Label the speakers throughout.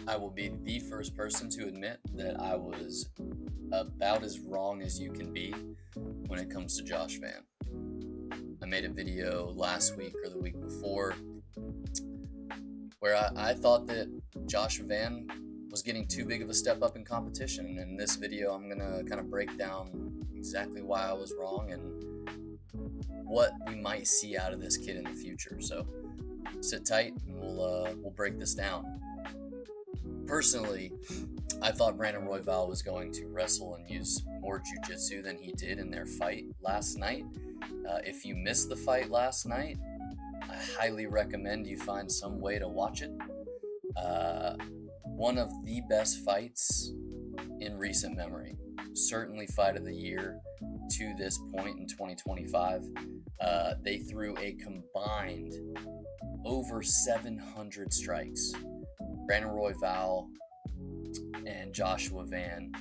Speaker 1: I will be the first person to admit that I was about as wrong as you can be when it comes to Josh Van. I made a video last week or the week before where I thought that Josh Van was getting too big of a step up in competition. And in this video, I'm going to kind of break down exactly why I was wrong and what we might see out of this kid in the future. So sit tight and we'll break this down. Personally, I thought Brandon Royval was going to wrestle and use more jiu-jitsu than he did in their fight last night. If you missed the fight last night, I highly recommend you find some way to watch it. One of the best fights in recent memory. Certainly fight of the year to this point in 2025. They threw a combined over 700 strikes. Brandon Royval and Joshua Van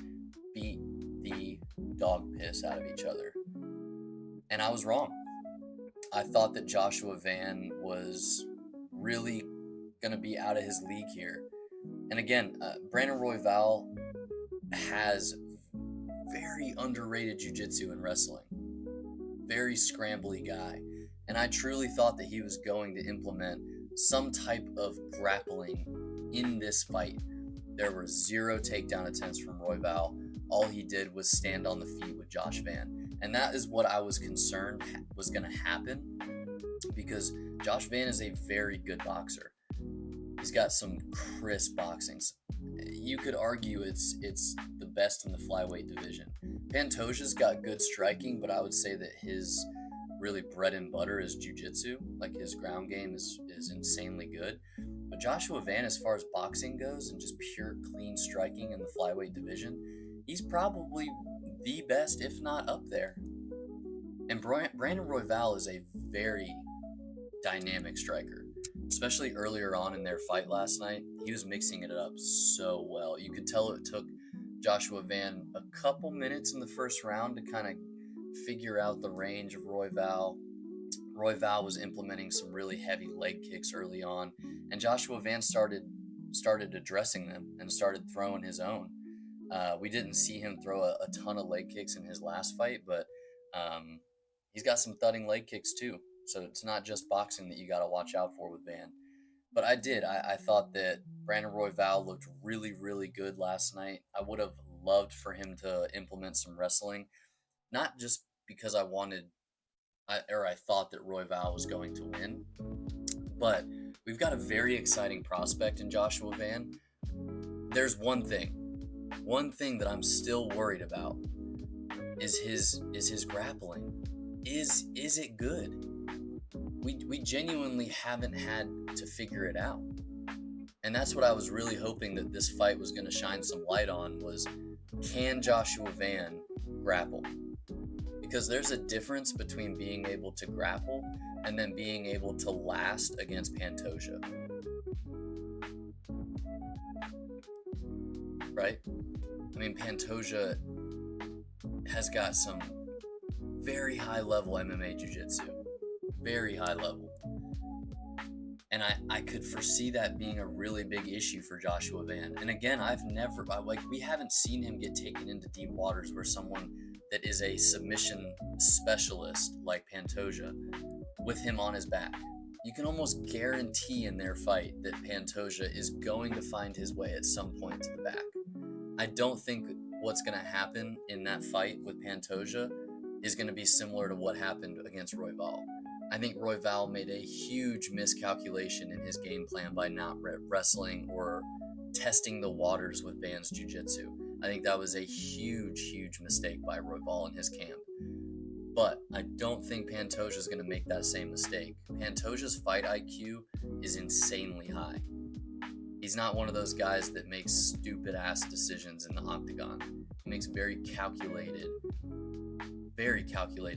Speaker 1: beat the dog piss out of each other. And I was wrong. I thought that Joshua Van was really going to be out of his league here. And again, Brandon Royval has very underrated jiu-jitsu and wrestling. Very scrambly guy. And I truly thought that he was going to implement some type of grappling in this fight. There were 0 takedown attempts from Royval. All he did was stand on the feet with Josh Van. And that is what I was concerned was going to happen, because Josh Van is a very good boxer. He's got some crisp boxing. You could argue it's the best in the flyweight division. Pantoja's got good striking, but I would say that his really bread and butter is jiu-jitsu. Like, his ground game is insanely good. But Joshua Van, as far as boxing goes and just pure clean striking in the flyweight division, he's probably the best, if not up there. And Brandon Royval is a very dynamic striker, especially earlier on in their fight last night. He was mixing it up so well. You could tell it took Joshua Van a couple minutes in the first round to kind of figure out the range of Royval. Royval was implementing some really heavy leg kicks early on, and Joshua Van started addressing them and started throwing his own. We didn't see him throw a ton of leg kicks in his last fight, but he's got some thudding leg kicks too. So it's not just boxing that you got to watch out for with Van. But I thought that Brandon Royval looked really, really good last night. I would have loved for him to implement some wrestling, not just because I thought that Royval was going to win, but we've got a very exciting prospect in Joshua Van. There's one thing that I'm still worried about is his grappling. Is it good? We genuinely haven't had to figure it out. And that's what I was really hoping that this fight was going to shine some light on, was, can Joshua Van grapple? Because there's a difference between being able to grapple and then being able to last against Pantoja. Right? I mean, Pantoja has got some very high-level MMA jiu-jitsu. Very high level. And I could foresee that being a really big issue for Joshua Van. And again, we haven't seen him get taken into deep waters where someone that is a submission specialist like Pantoja, with him on his back. You can almost guarantee in their fight that Pantoja is going to find his way at some point to the back. I don't think what's going to happen in that fight with Pantoja is going to be similar to what happened against Royval. I think Royval made a huge miscalculation in his game plan by not wrestling or testing the waters with Van's jiu-jitsu. I think that was a huge, huge mistake by Royval and his camp. But I don't think Pantoja is going to make that same mistake. Pantoja's fight IQ is insanely high. He's not one of those guys that makes stupid-ass decisions in the octagon. He makes very calculated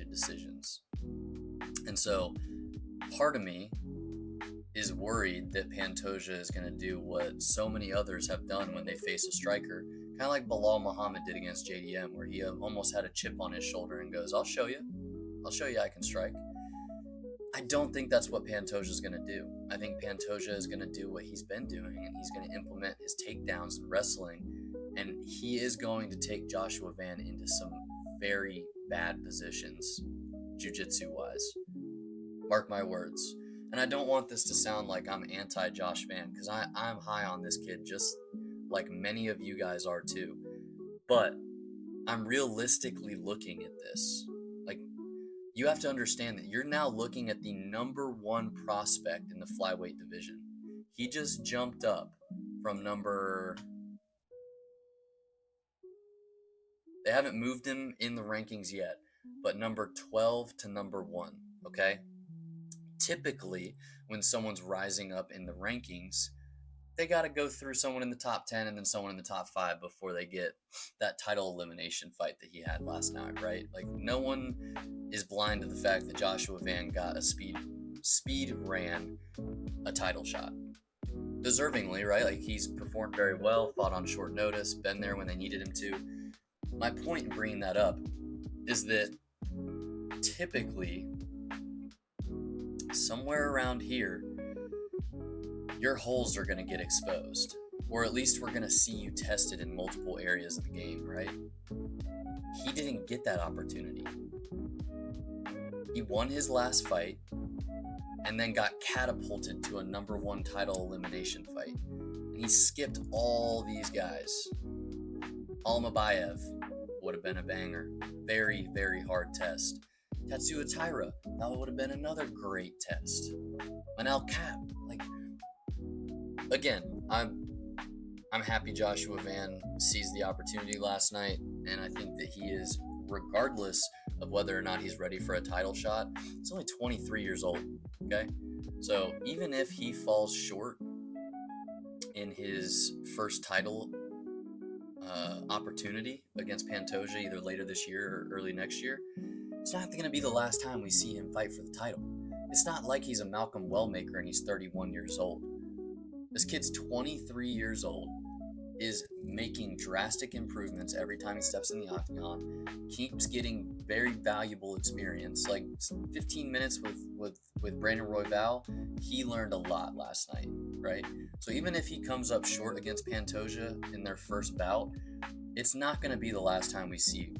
Speaker 1: decisions. And so part of me is worried that Pantoja is going to do what so many others have done when they face a striker, kind of like Bilal Muhammad did against JDM, where he almost had a chip on his shoulder and goes, I'll show you I can strike. I don't think that's what Pantoja is going to do. I think Pantoja is going to do what he's been doing, and he's going to implement his takedowns and wrestling, and he is going to take Joshua Van into some very bad positions, jiu-jitsu-wise. Mark my words. And I don't want this to sound like I'm anti-Josh Van, because I'm high on this kid, just like many of you guys are too. But I'm realistically looking at this. Like, you have to understand that you're now looking at the number one prospect in the flyweight division. He just jumped up from they haven't moved him in the rankings yet, but number 12 to number 1, okay? Typically, when someone's rising up in the rankings, they got to go through someone in the top 10 and then someone in the top 5 before they get that title elimination fight that he had last night, right? Like, no one is blind to the fact that Joshua Van got a speed ran a title shot. Deservingly, right? Like, he's performed very well, fought on short notice, been there when they needed him to. My point in bringing that up is that typically, somewhere around here, your holes are going to get exposed, or at least we're going to see you tested in multiple areas of the game, right? He didn't get that opportunity. He won his last fight and then got catapulted to a number 1 title elimination fight. And he skipped all these guys. Almabayev would have been a banger. Very, very hard test. Tatsuya Taira, that would have been another great test. Manel Cap, like, again, I'm happy Joshua Van seized the opportunity last night, and I think that he is, regardless of whether or not he's ready for a title shot, he's only 23 years old, okay? So even if he falls short in his first title opportunity against Pantoja either later this year or early next year, it's not going to be the last time we see him fight for the title. It's not like he's a Malcolm Wellmaker and he's 31 years old. This kid's 23 years old, is making drastic improvements every time he steps in the octagon, keeps getting very valuable experience. Like 15 minutes with Brandon Royval, he learned a lot last night, right? So even if he comes up short against Pantoja in their first bout, it's not going to be the last time we see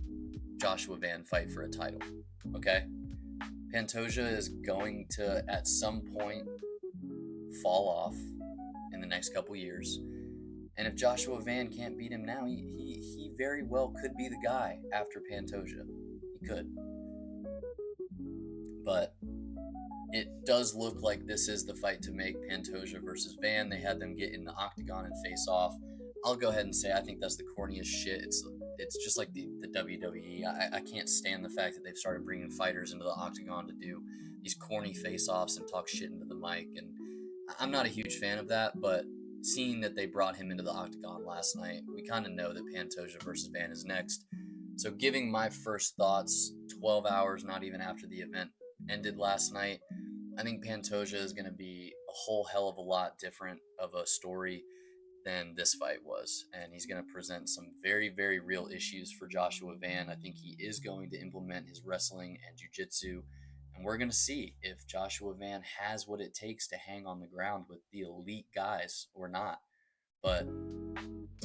Speaker 1: Joshua Van fight for a title, okay? Pantoja is going to, at some point, fall off in the next couple years. And if Joshua Van can't beat him now, he very well could be the guy after Pantoja. He could. But it does look like this is the fight to make, Pantoja versus Van. They had them get in the octagon and face off. I'll go ahead and say I think that's the corniest shit. It's just like the WWE. I can't stand the fact that they've started bringing fighters into the octagon to do these corny face-offs and talk shit into the mic. And I'm not a huge fan of that, but seeing that they brought him into the octagon last night, we kind of know that Pantoja versus Van is next. So giving my first thoughts 12 hours, not even after the event ended last night, I think Pantoja is going to be a whole hell of a lot different of a story than this fight was. And he's going to present some very, very real issues for Joshua Van. I think he is going to implement his wrestling and jiu-jitsu. And we're going to see if Joshua Van has what it takes to hang on the ground with the elite guys or not. But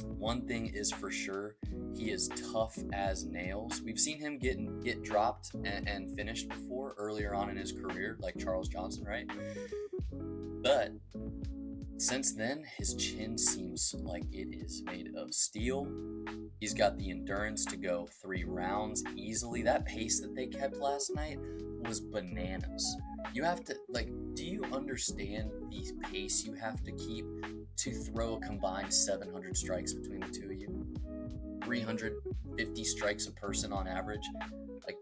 Speaker 1: one thing is for sure, he is tough as nails. We've seen him get dropped and finished before earlier on in his career, like Charles Johnson, right? But since then, his chin seems like it is made of steel. He's got the endurance to go 3 rounds easily. That pace that they kept last night was bananas. You have to, do you understand the pace you have to keep to throw a combined 700 strikes between the two of you? 350 strikes a person on average.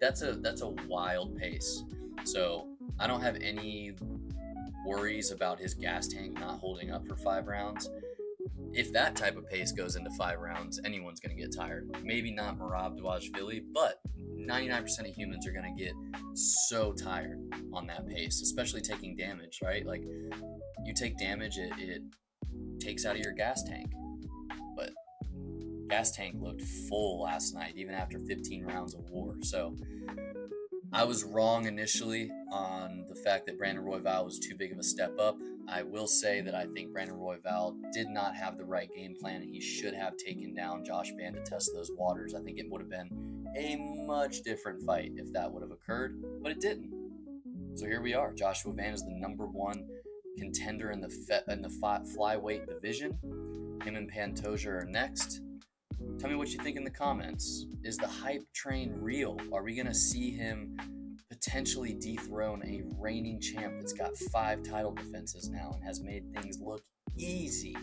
Speaker 1: That's a wild pace. So I don't have any worries about his gas tank not holding up for 5 rounds. If that type of pace goes into 5 rounds, anyone's going to get tired. Maybe not Merab Dvalishvili, but 99% of humans are going to get so tired on that pace, especially taking damage, right? Like, you take damage, it takes out of your gas tank. But gas tank looked full last night, even after 15 rounds of war. So I was wrong initially on the fact that Brandon Royval was too big of a step up. I will say that I think Brandon Royval did not have the right game plan. He should have taken down Josh Van to test those waters. I think it would have been a much different fight if that would have occurred, but it didn't. So here we are. Joshua Van is the number one contender in the flyweight division. Him and Pantoja are next. Tell me what you think in the comments. Is the hype train real? Are we going to see him potentially dethrone a reigning champ that's got 5 title defenses now and has made things look easy?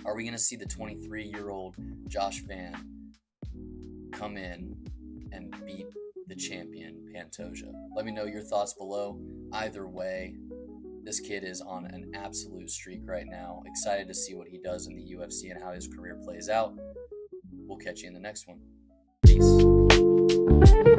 Speaker 1: Are we going to see the 23-year-old Josh Van come in and beat the champion Pantoja? Let me know your thoughts below. Either way, this kid is on an absolute streak right now. Excited to see what he does in the UFC and how his career plays out. We'll catch you in the next one. Peace.